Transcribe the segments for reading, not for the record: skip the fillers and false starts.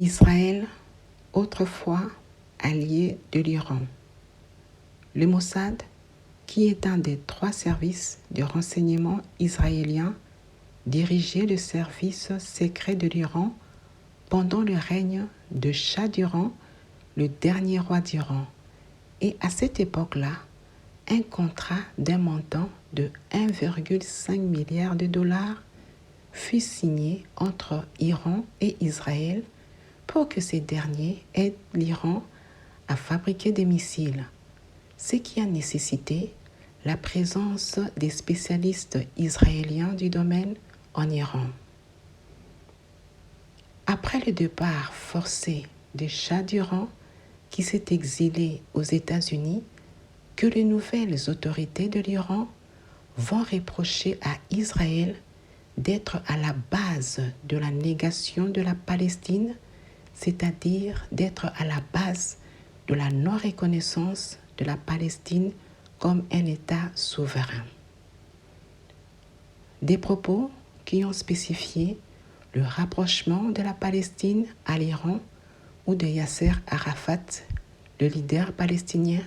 Israël, autrefois allié de l'Iran. Le Mossad, qui est un des 3 services de renseignement israéliens, dirigeait le service secret de l'Iran pendant le règne de Shah d'Iran, le dernier roi d'Iran. Et à cette époque-là, un contrat d'un montant de 1,5 milliard de dollars fut signé entre Iran et Israël pour que ces derniers aident l'Iran à fabriquer des missiles, ce qui a nécessité la présence des spécialistes israéliens du domaine en Iran. Après le départ forcé de Shah d'Iran, qui s'est exilé aux États-Unis, que les nouvelles autorités de l'Iran vont reprocher à Israël d'être à la base de la négation de la Palestine, c'est-à-dire d'être à la base de la non-reconnaissance de la Palestine comme un État souverain. Des propos qui ont spécifié le rapprochement de la Palestine à l'Iran ou de Yasser Arafat, le leader palestinien,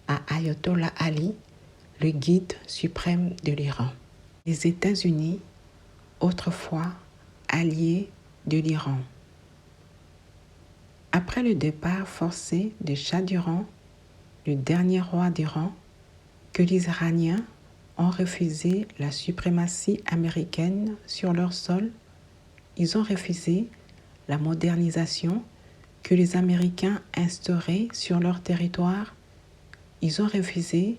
à Ayatollah Ali, le guide suprême de l'Iran. Les États-Unis, autrefois alliés de l'Iran. Après le départ forcé de Shah d'Iran, le dernier roi d'Iran, que les Iraniens ont refusé la suprématie américaine sur leur sol, ils ont refusé la modernisation que les Américains instauraient sur leur territoire, ils ont refusé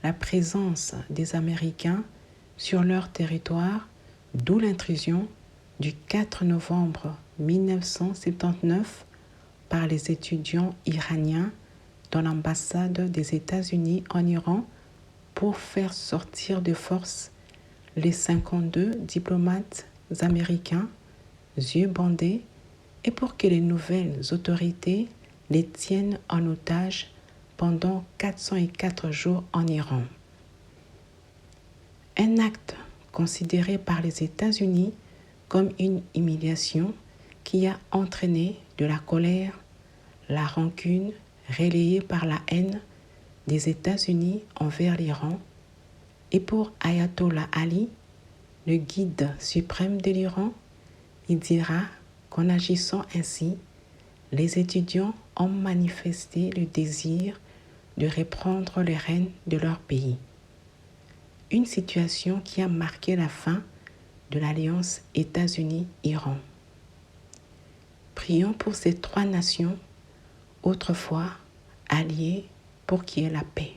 la présence des Américains sur leur territoire, d'où l'intrusion du 4 novembre 1979 par les étudiants iraniens dans l'ambassade des États-Unis en Iran pour faire sortir de force les 52 diplomates américains, yeux bandés, et pour que les nouvelles autorités les tiennent en otage pendant 404 jours en Iran. Un acte considéré par les États-Unis comme une humiliation qui a entraîné de la colère, la rancune relayée par la haine des États-Unis envers l'Iran, et pour Ayatollah Ali, le guide suprême de l'Iran, il dira qu'en agissant ainsi, les étudiants ont manifesté le désir de reprendre les rênes de leur pays. Une situation qui a marqué la fin de l'alliance États-Unis-Iran. Prions pour ces 3 nations, autrefois alliées, pour qu'il y ait la paix.